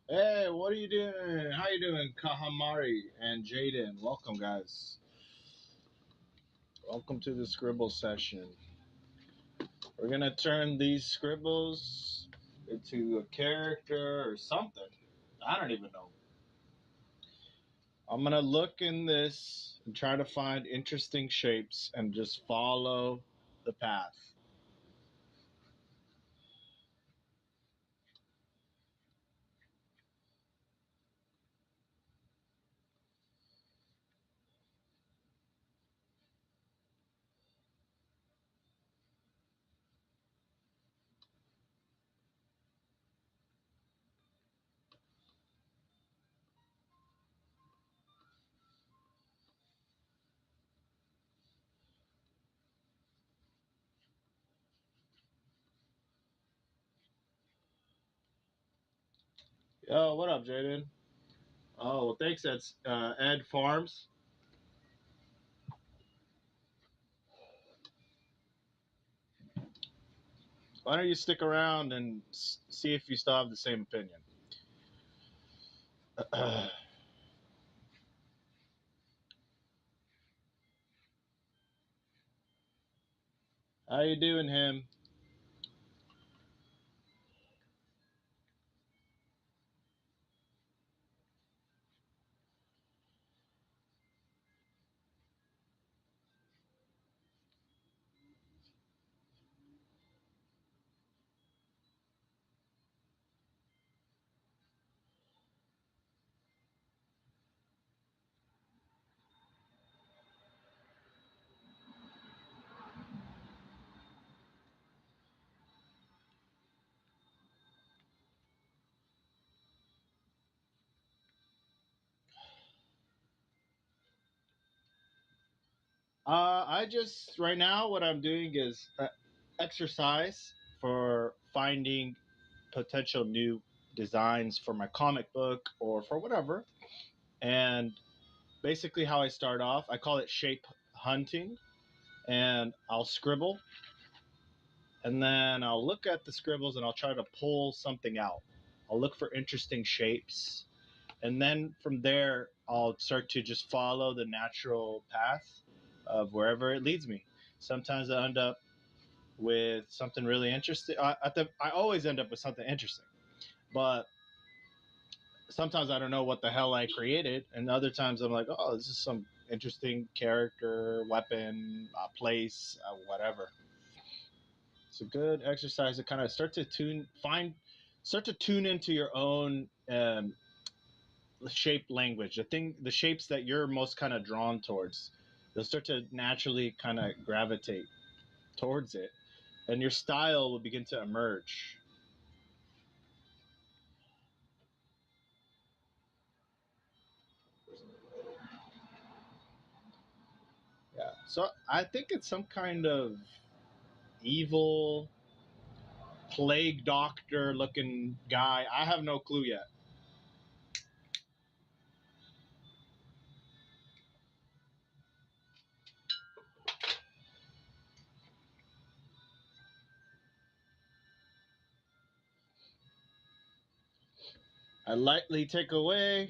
Hey, what are you doing? How you doing, Kahamari and Jaden? Welcome, guys. Welcome to the scribble session. We're gonna turn these scribbles into a character or something. I don't even know. I'm gonna look in this and try to find interesting shapes and just follow the path. Yo, what up, Jaden? Oh, well, thanks. That's Ed Farms. Why don't you stick around and see if you still have the same opinion? How you doing, him? I just right now what I'm doing is exercise for finding potential new designs for my comic book or for whatever. And basically, how I start off, I call it shape hunting, and I'll scribble, and then I'll look at the scribbles and I'll try to pull something out. I'll look for interesting shapes, and then from there I'll start to just follow the natural path of wherever it leads me. Sometimes I end up with something really interesting. I always end up with something interesting, but sometimes I don't know what the hell I created, and other times I'm like, oh, this is some interesting character, weapon, place, whatever. It's a good exercise to kind of start to tune into your own shape language, the shapes that you're most kind of drawn towards. You'll start to naturally kind of gravitate towards it, and your style will begin to emerge. Yeah. So I think it's some kind of evil plague doctor looking guy. I have no clue yet. I lightly take away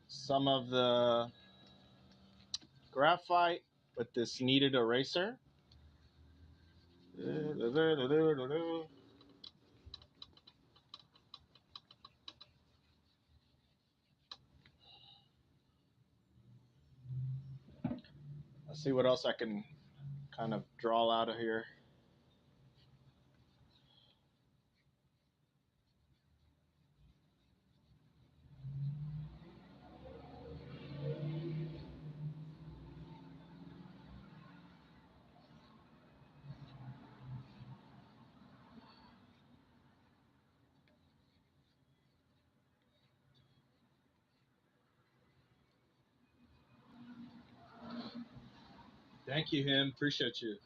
some of the graphite with this kneaded eraser. Let's see what else I can kind of draw out of here. Thank you, him. Appreciate you.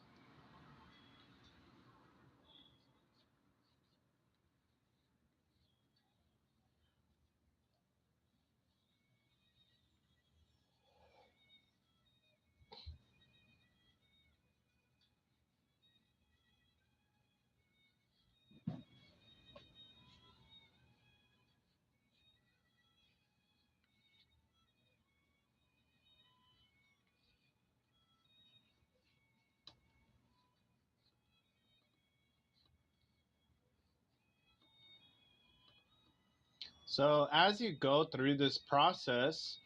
So as you go through this process,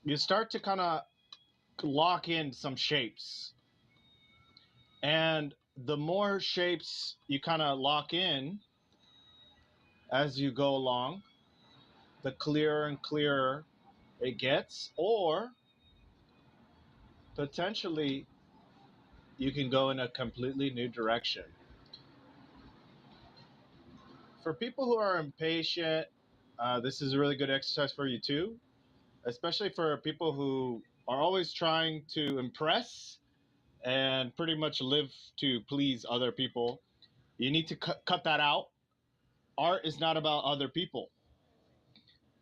you start to kind of lock in some shapes. And the more shapes you kind of lock in as you go along, the clearer and clearer it gets. Or potentially you can go in a completely new direction. For people who are impatient, this is a really good exercise for you too, especially for people who are always trying to impress and pretty much live to please other people. You need to cut that out. Art is not about other people,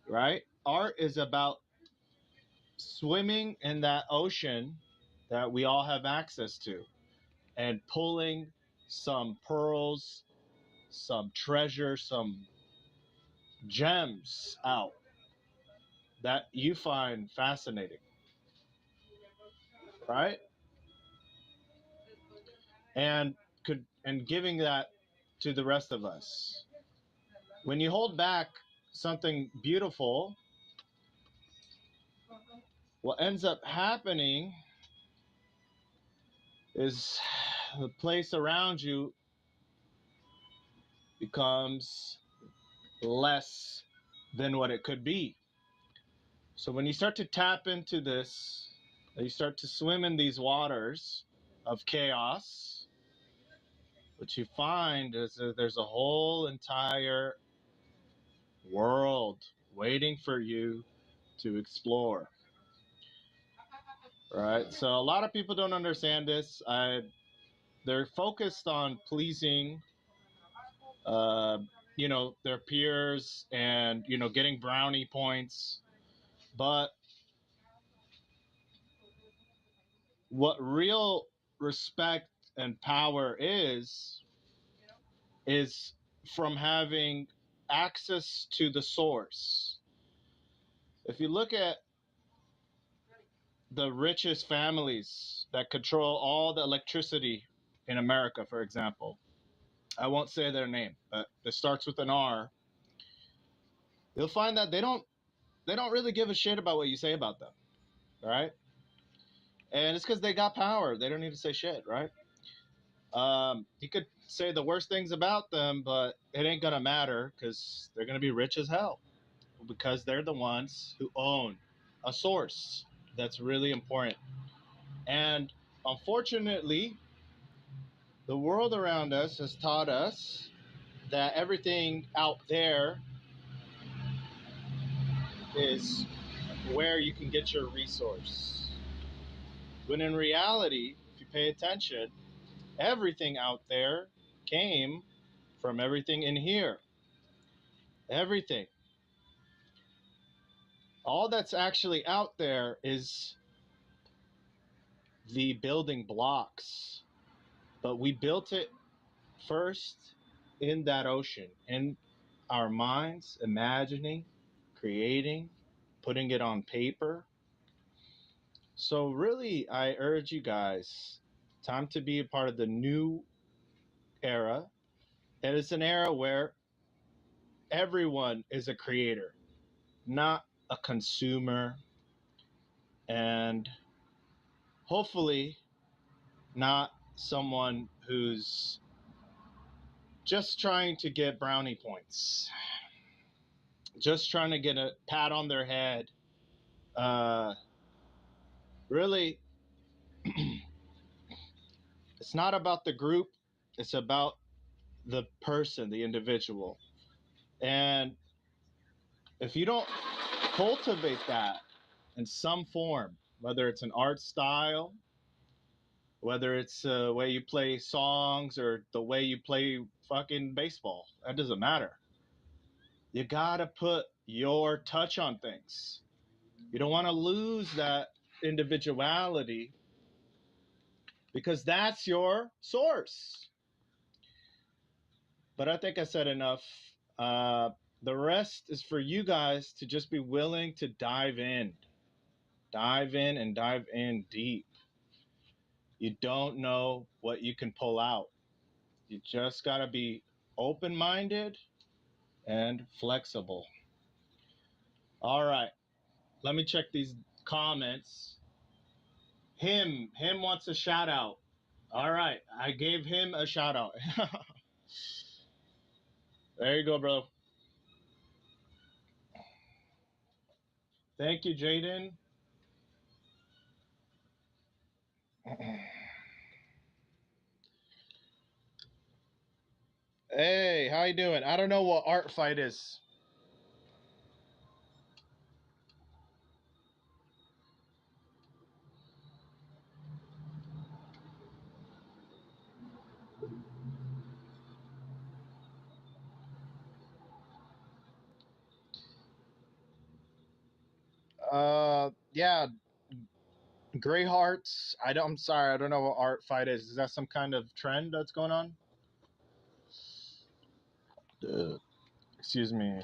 right? Art is about swimming in that ocean that we all have access to and pulling some pearls, some treasure, some gems out that you find fascinating, right? And giving that to the rest of us. When you hold back something beautiful, what ends up happening is the place around you becomes less than what it could be. So when you start to tap into this, you start to swim in these waters of chaos, what you find is that there's a whole entire world waiting for you to explore. Right? So a lot of people don't understand this. They're focused on pleasing uh, their peers and getting brownie points, but what real respect and power is from having access to the source. If you look at the richest families that control all the electricity in America, for example, I won't say their name, but it starts with an R. You'll find that they don't really give a shit about what you say about them, right? And it's because they got power. They don't need to say shit, right? You could say the worst things about them, but it ain't gonna matter because they're gonna be rich as hell because they're the ones who own a source that's really important. And unfortunately, the world around us has taught us that everything out there is where you can get your resource. When in reality, if you pay attention, everything out there came from everything in here. Everything. All that's actually out there is the building blocks. But we built it first in that ocean, in our minds, imagining, creating, putting it on paper. So, really, I urge you guys, time to be a part of the new era. And it's an era where everyone is a creator, not a consumer, and hopefully not someone who's just trying to get brownie points, just trying to get a pat on their head. Uh, really, it's not about the group, it's about the person, the individual. And if you don't cultivate that in some form, whether it's an art style, whether it's the way you play songs or the way you play fucking baseball, that doesn't matter. You gotta put your touch on things. You don't want to lose that individuality because that's your source. But I think I said enough. Uh, the rest is for you guys to just be willing to dive in, and dive in deep. You don't know what you can pull out. You just got to be open minded and flexible. All right, let me check these comments. Him wants a shout out. All right, I gave him a shout out. There you go, bro. Thank you, Jaden. Hey, how you doing? I don't know what art fight is. Yeah, Gray Hearts. I'm sorry, I don't know what art fight is. Is that some kind of trend that's going on? Excuse me.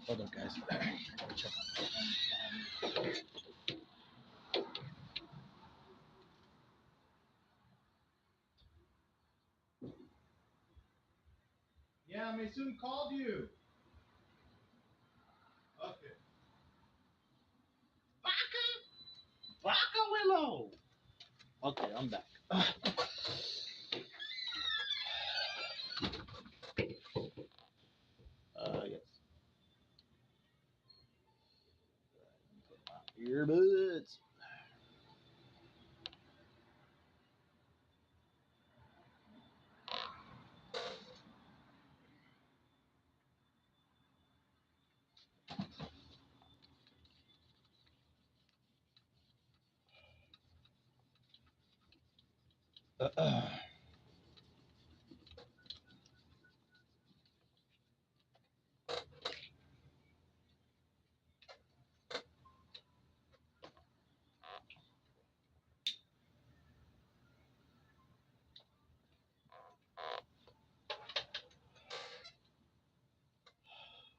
Hold on, guys. I gotta check on. Yeah, Mason called you. Okay. Baka Willow. Okay, I'm back. Yes. Earbuds.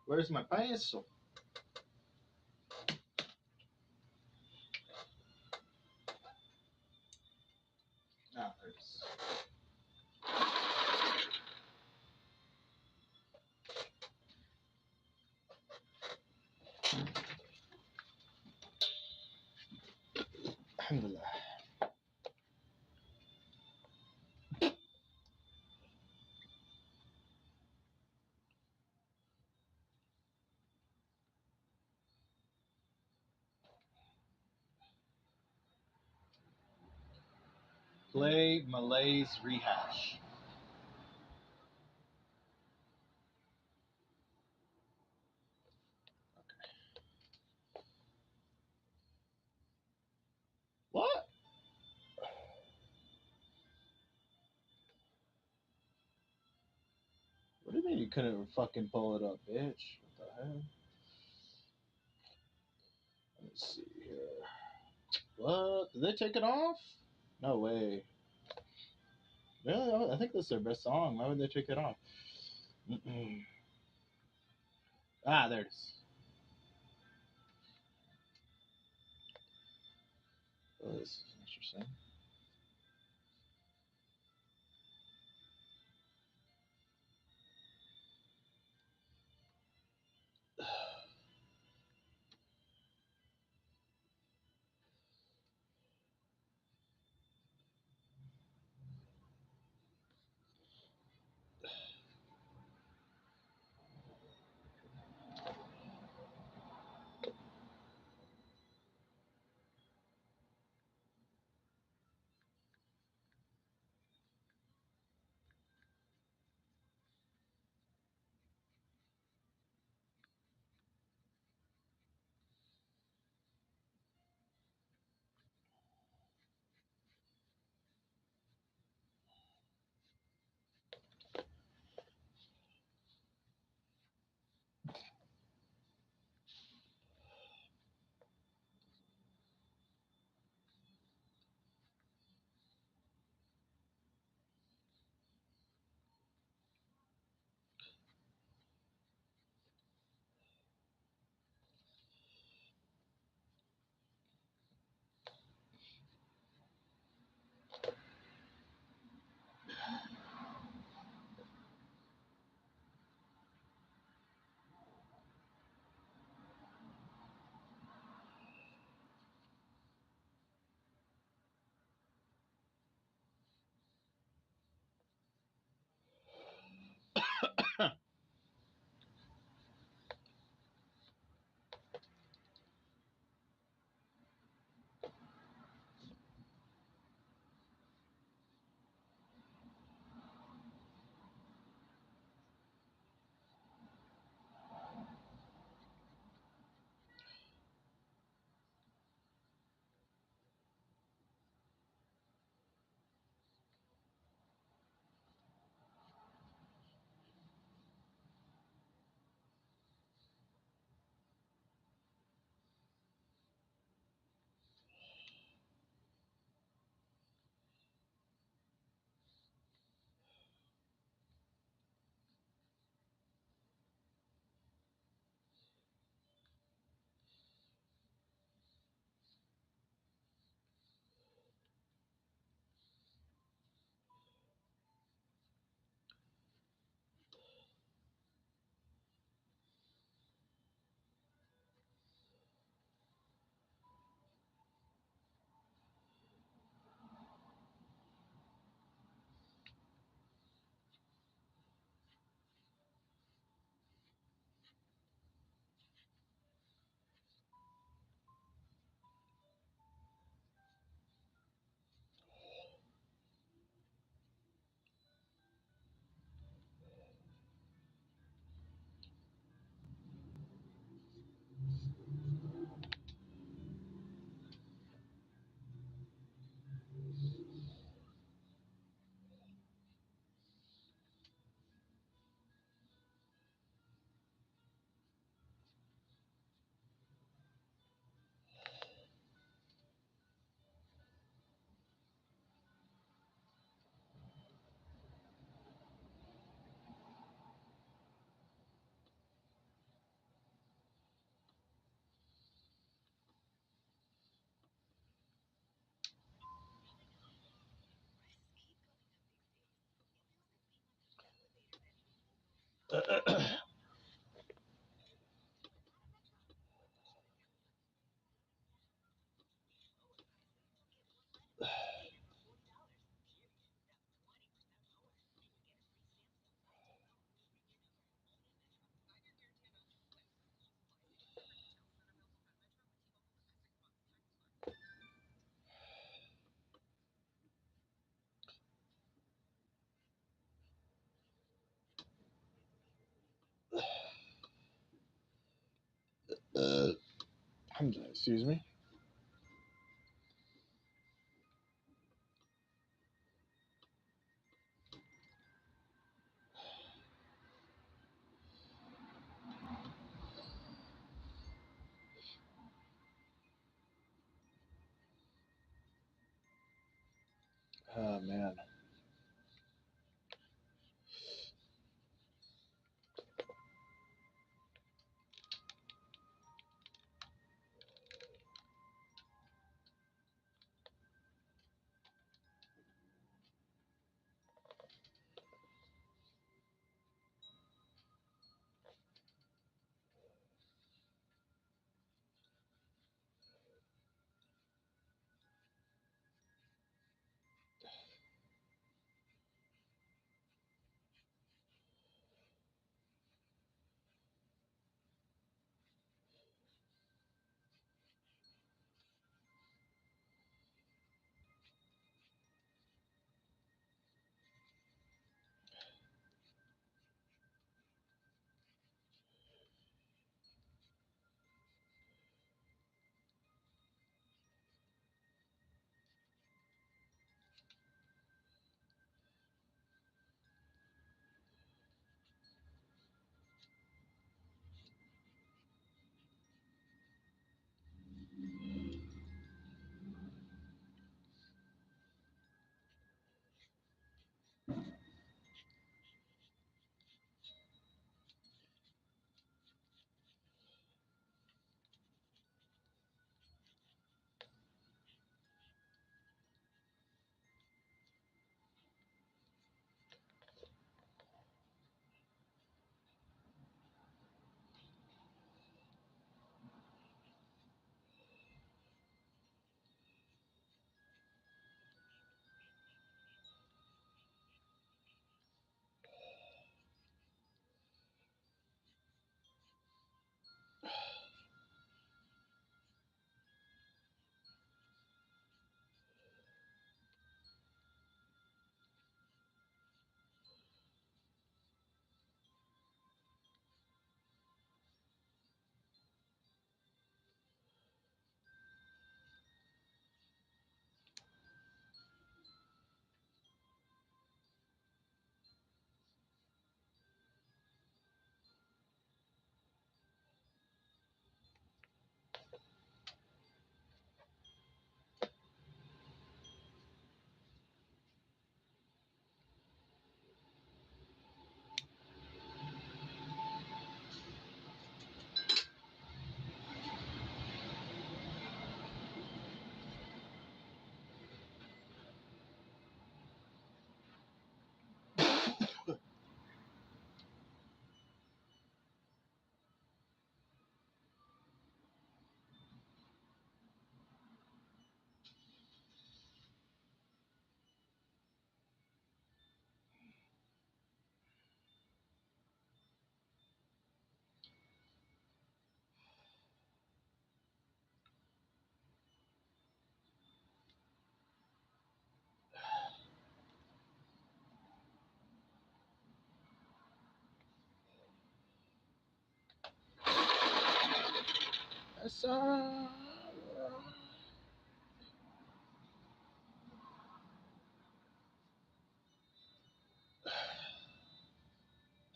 Where's my pencil? Ah, there it is. Alhamdulillah. Play Malay's rehash. What? What do you mean you couldn't fucking pull it up, bitch? What the hell? Let's see here. What? Did they take it off? No way. Really? I think that's their best song. Why would they take it off? Mm-mm. Ah, there it is. Oh, this is interesting. Excuse me. Oh man.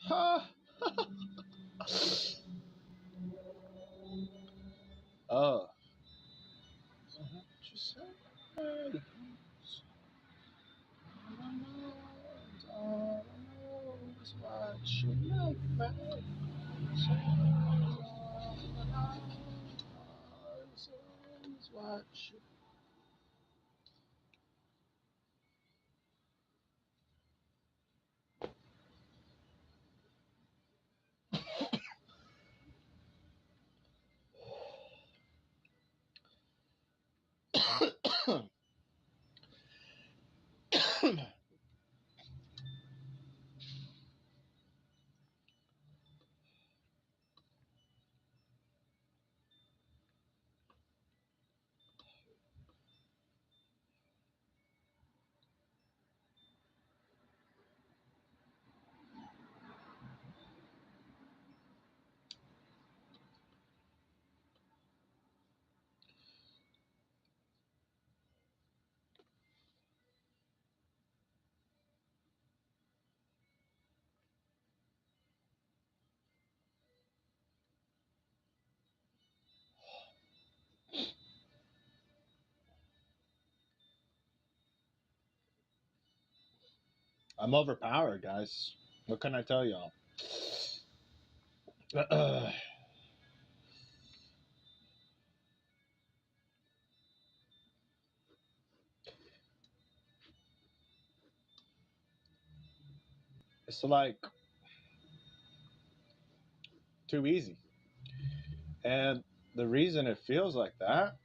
Huh. Oh. Just watch. I'm overpowered, guys. What can I tell y'all? It's like too easy. And the reason it feels like that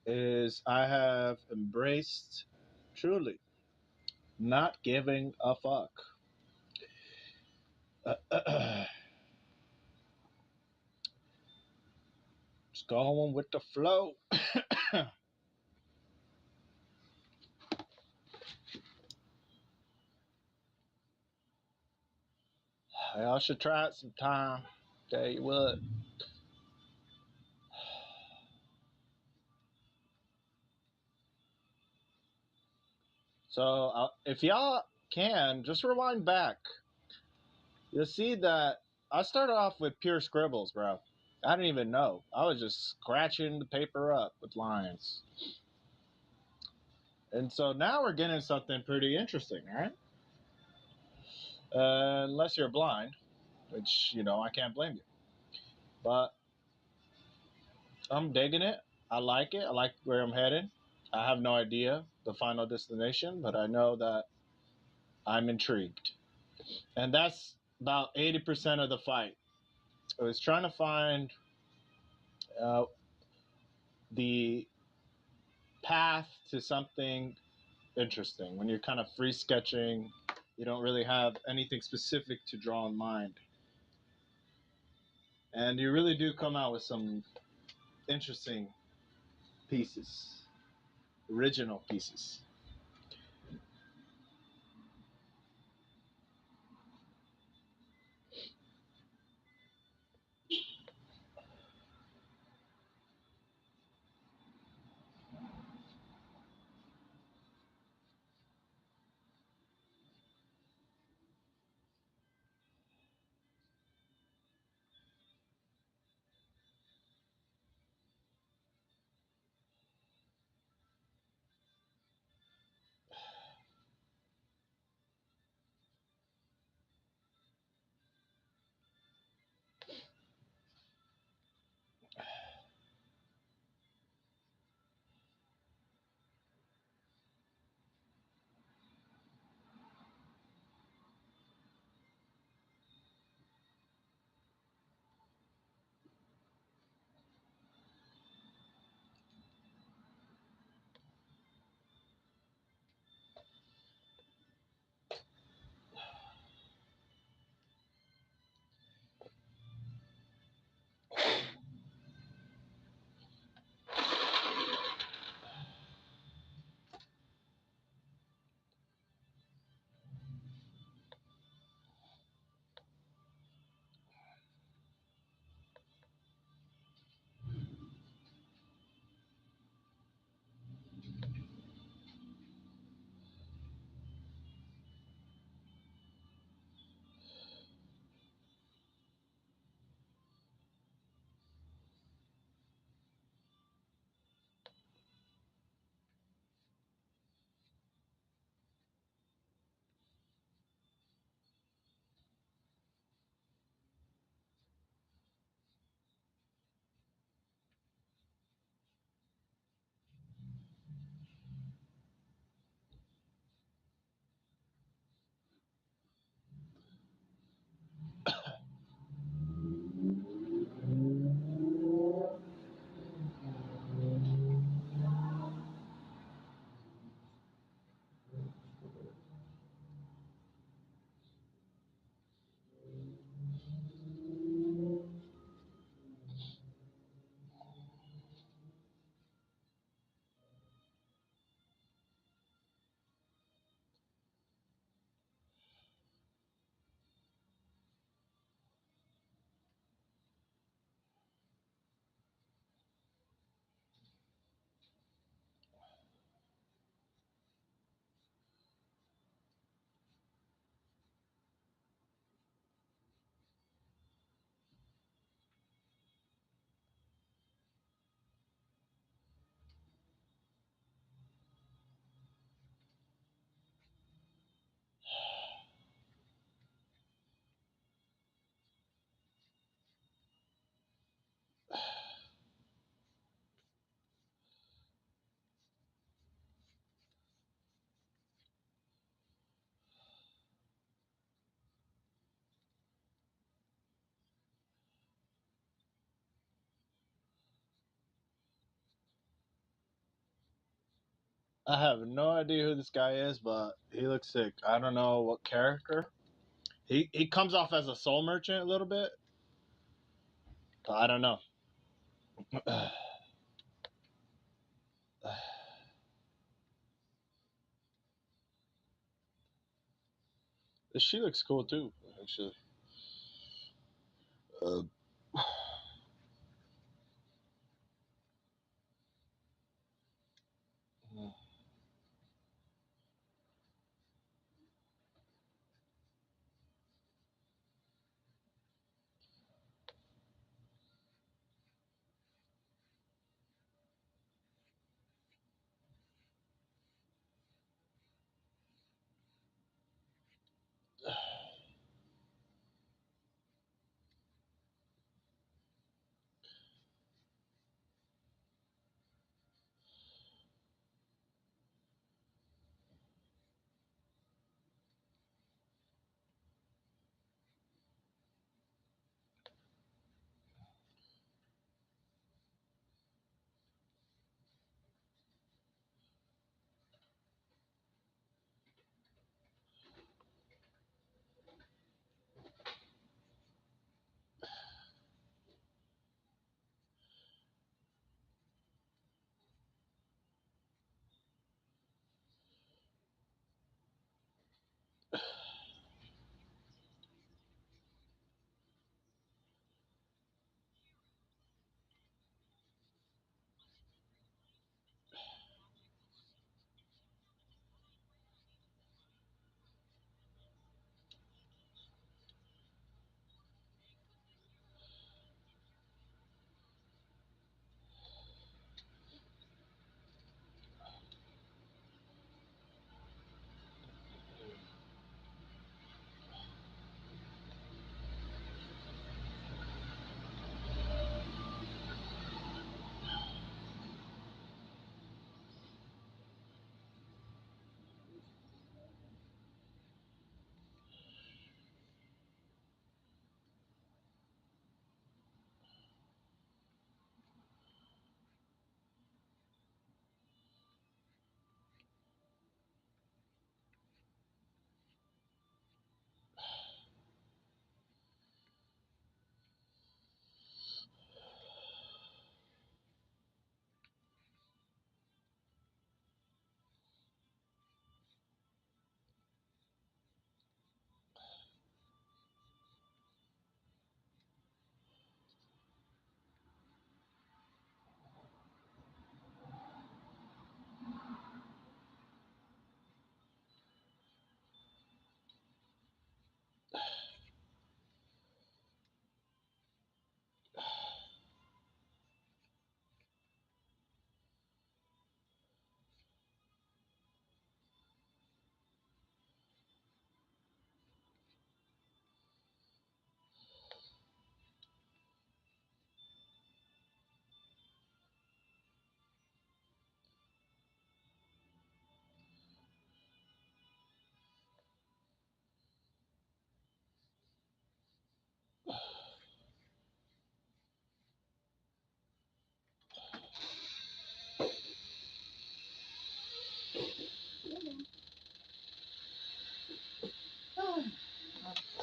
is I have embraced truly not giving a fuck. Just going with the flow. Y'all should try it sometime. Tell you what. So if y'all can, just rewind back. You'll see that I started off with pure scribbles, bro. I didn't even know. I was just scratching the paper up with lines. And so now we're getting something pretty interesting, right? Unless you're blind, which, I can't blame you. But I'm digging it. I like it. I like where I'm headed. I have no idea the final destination, but I know that I'm intrigued. And that's about 80% of the fight. I was trying to find uh, the path to something interesting. When you're kind of free sketching, you don't really have anything specific to draw in mind. And you really do come out with some interesting pieces, original pieces. I have no idea who this guy is, but he looks sick. I don't know what character. He comes off as a soul merchant a little bit, but I don't know. She looks cool too, actually. Uh,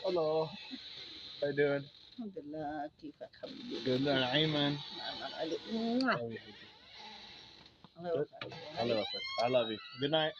Hello. How you doing? الحمد لله. كيفك حبيبي؟ Good night, Ayman. نعم عليك. الله Good. يوفقك. Hello. I love you. Good night.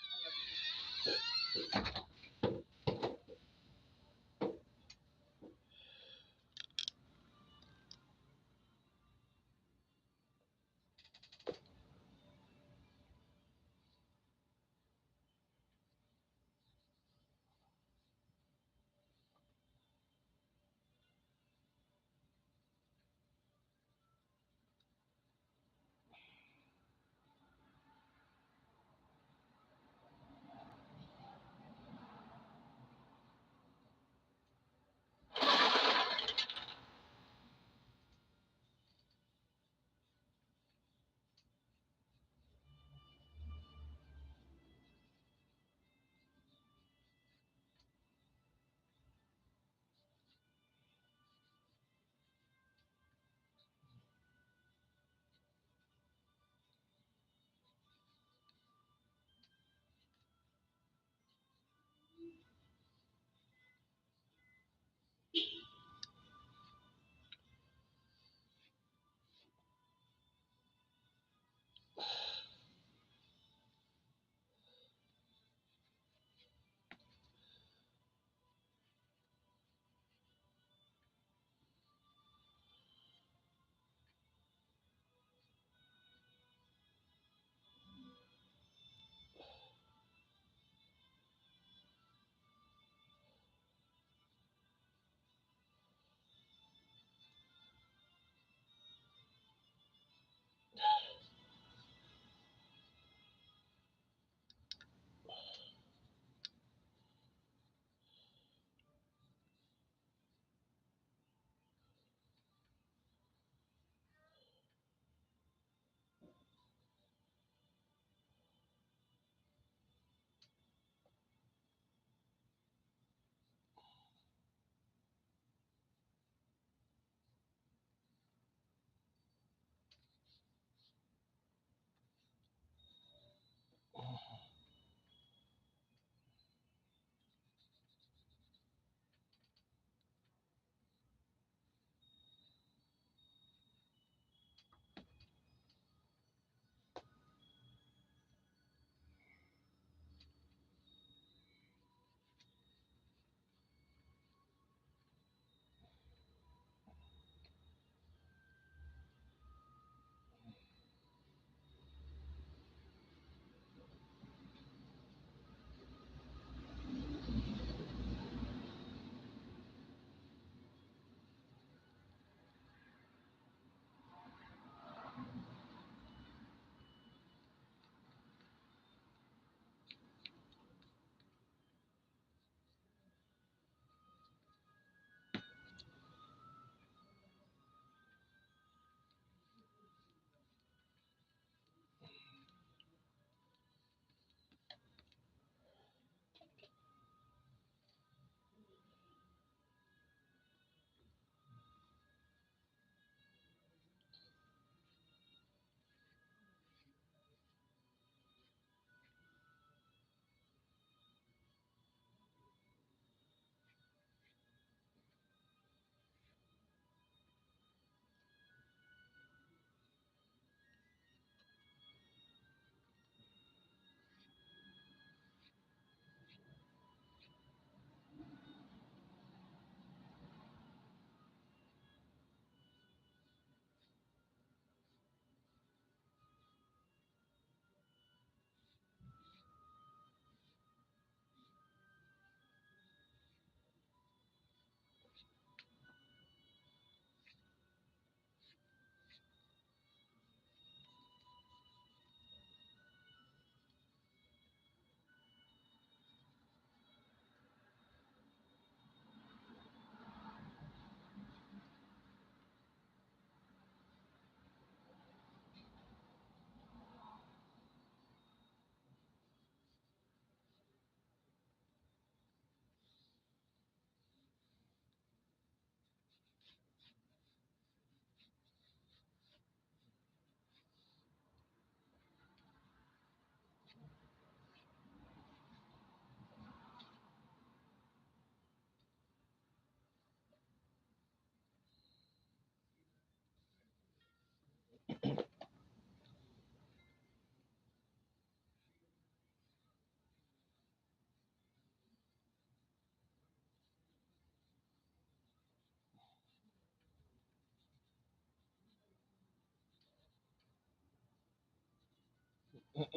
Excuse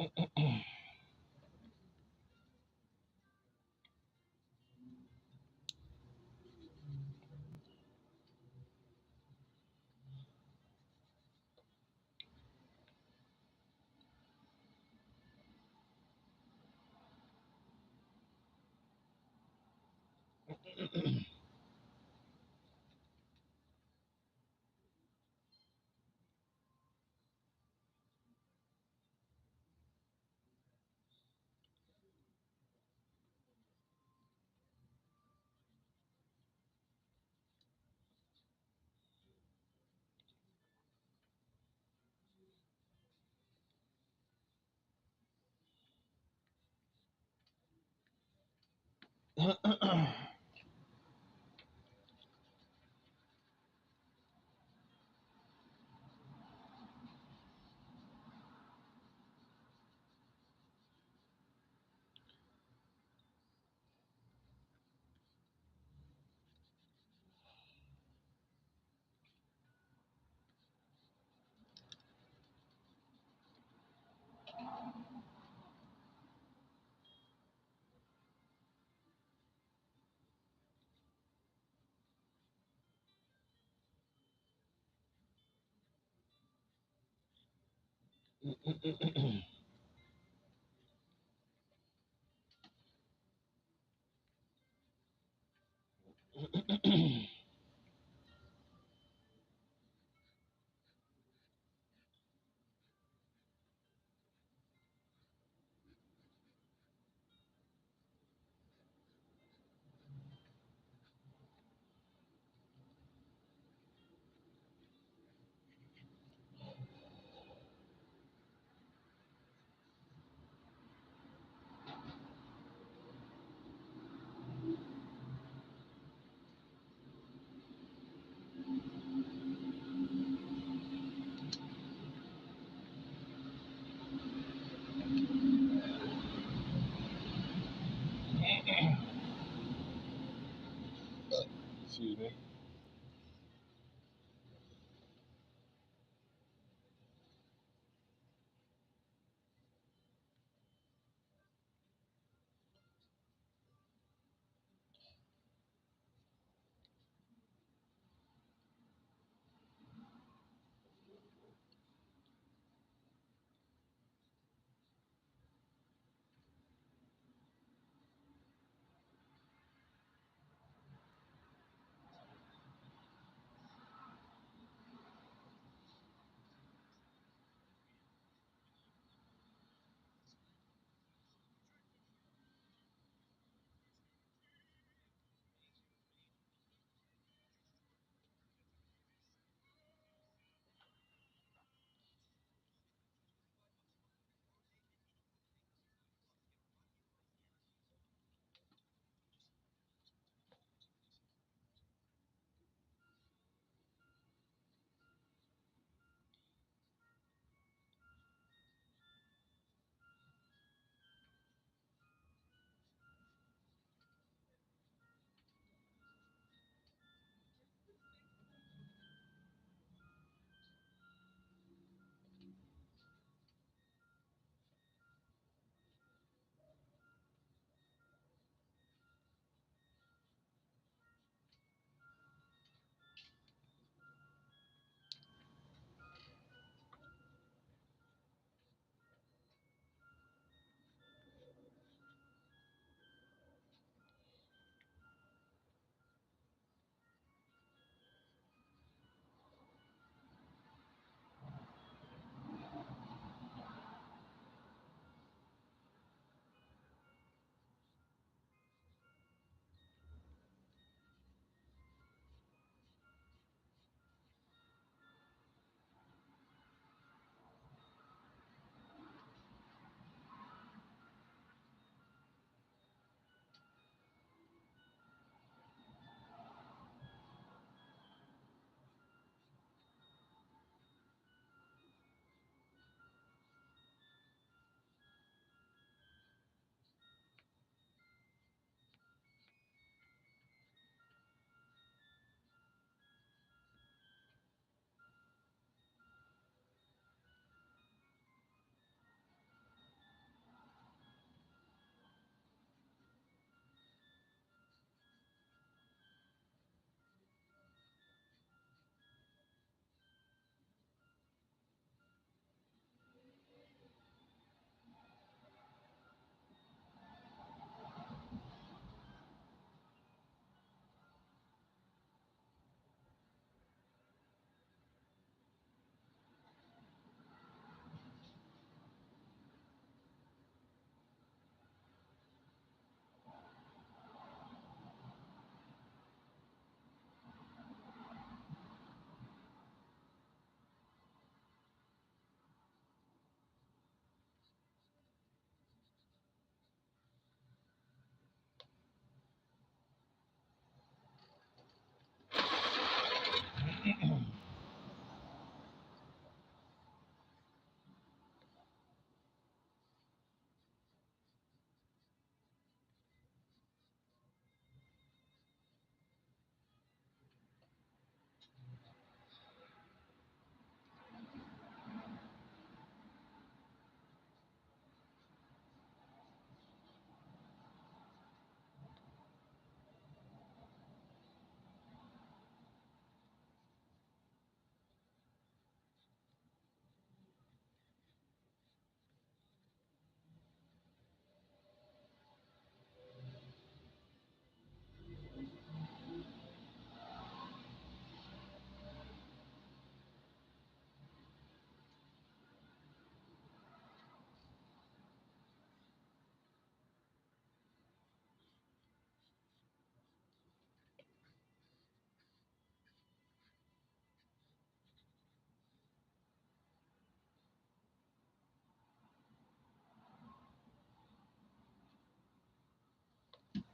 me.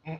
I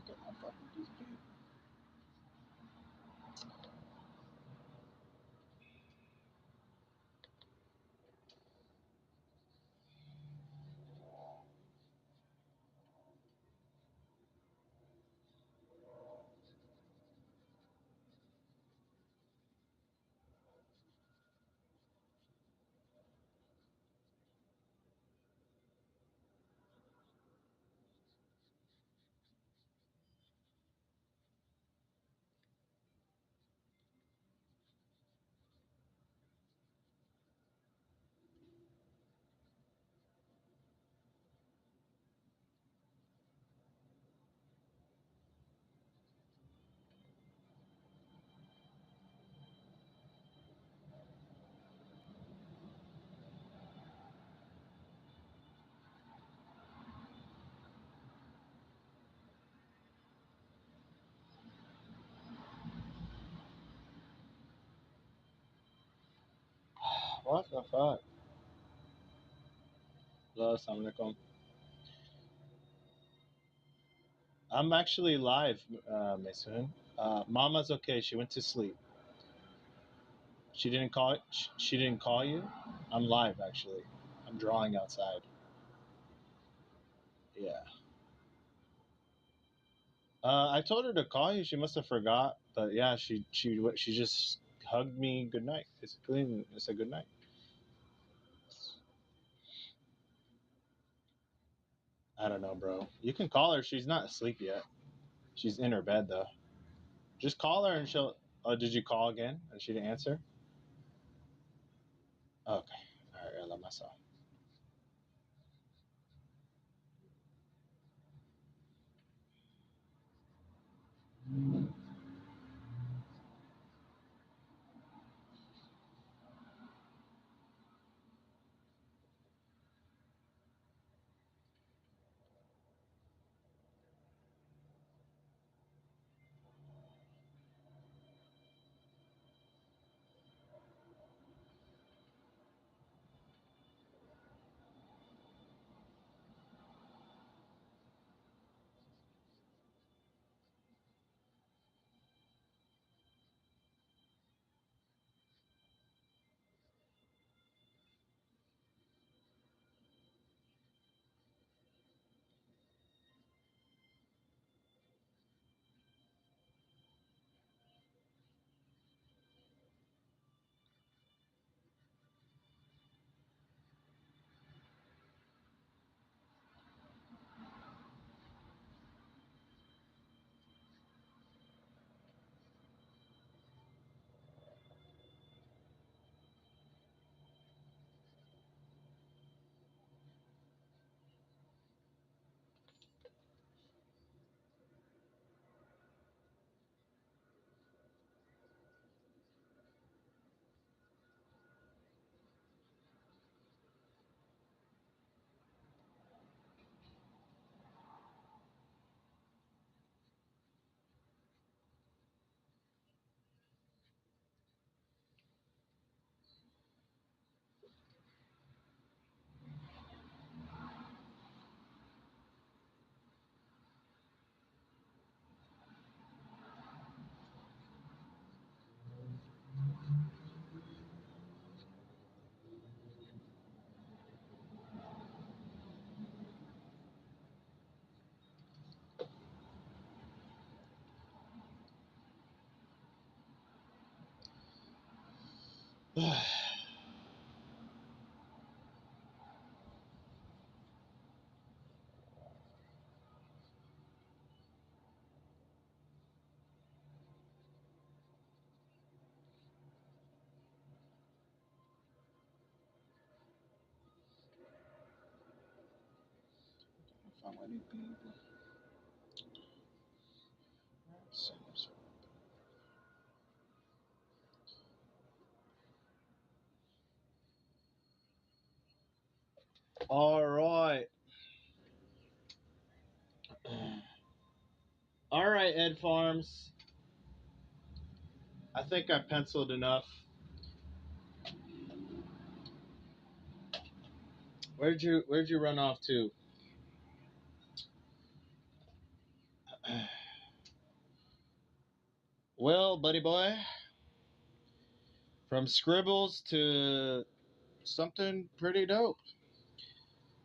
get my fucking piece of paper. What the fuck? Hello, assalamualaikum. I'm actually live, Mason. Mama's okay. She went to sleep. She didn't call. She didn't call you. I'm live actually. I'm drawing outside. Yeah. I told her to call you. She must have forgot. But yeah, she just hugged me good night. Basically, and it's a good night. I don't know, bro. You can call her. She's not asleep yet. She's in her bed though. Just call her and she'll. Oh, did you call again and she didn't answer? Okay. All right. I love myself. All right. All right, Ed Farms. I think I penciled enough. Where'd you run off to? Well, buddy boy, from scribbles to something pretty dope.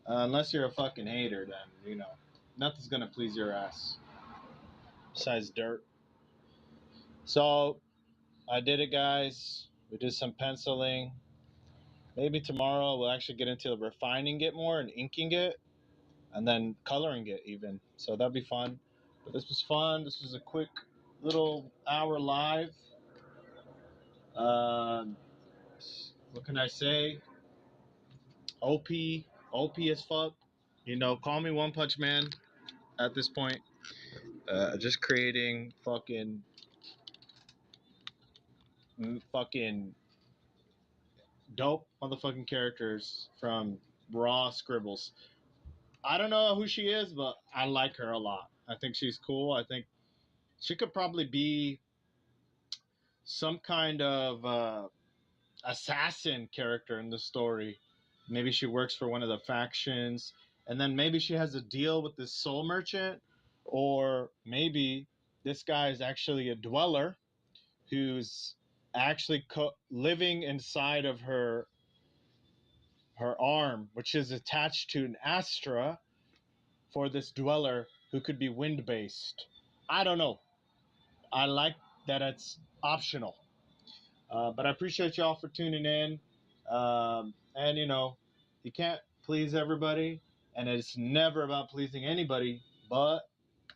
Unless you're a fucking hater, then nothing's gonna please your ass besides dirt. So I did it, guys. We did some penciling. Maybe tomorrow we'll actually get into refining it more and inking it, and then coloring it even. So that'd be fun. But this was fun. This was a quick little hour live. Um, what can I say? OP, OP as fuck. Call me One Punch Man at this point. Just creating fucking dope motherfucking characters from raw scribbles. I don't know who she is, but I like her a lot. I think she's cool. I think she could probably be some kind of assassin character in the story. Maybe she works for one of the factions, and then maybe she has a deal with this soul merchant, or maybe this guy is actually a dweller who's actually living inside of her arm, which is attached to an astra for this dweller who could be wind based. I don't know. I like that it's optional. But I appreciate y'all for tuning in. And you can't please everybody, and it's never about pleasing anybody but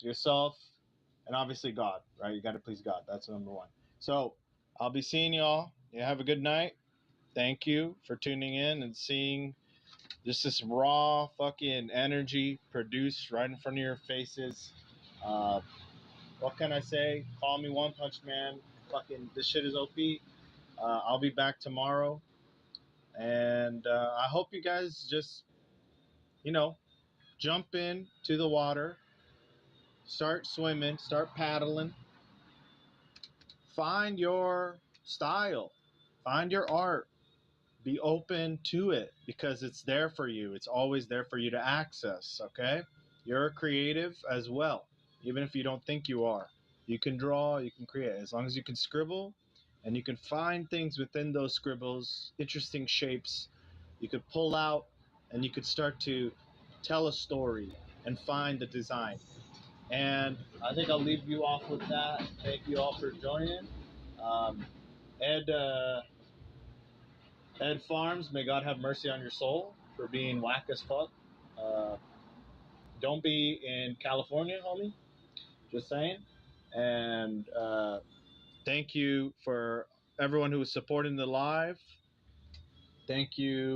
yourself and obviously God, right? You got to please God. That's number one. So I'll be seeing y'all. You have a good night. Thank you for tuning in and seeing just this raw fucking energy produced right in front of your faces. Uh, what can I say? Call me One Punch Man. Fucking this shit is OP. I'll be back tomorrow, and I hope you guys just you know jump in to the water, start swimming, start paddling, find your style, find your art, be open to it because it's there for you. It's always there for you to access. Okay, you're a creative as well, even if you don't think you are. You can draw, you can create, as long as you can scribble and you can find things within those scribbles, interesting shapes you could pull out, and you could start to tell a story and find the design. And I think I'll leave you off with that. Thank you all for joining. Um, Ed, Ed Farms, may God have mercy on your soul for being whack as fuck. Uh, don't be in California, homie. Just saying. And thank you for everyone who was supporting the live. Thank you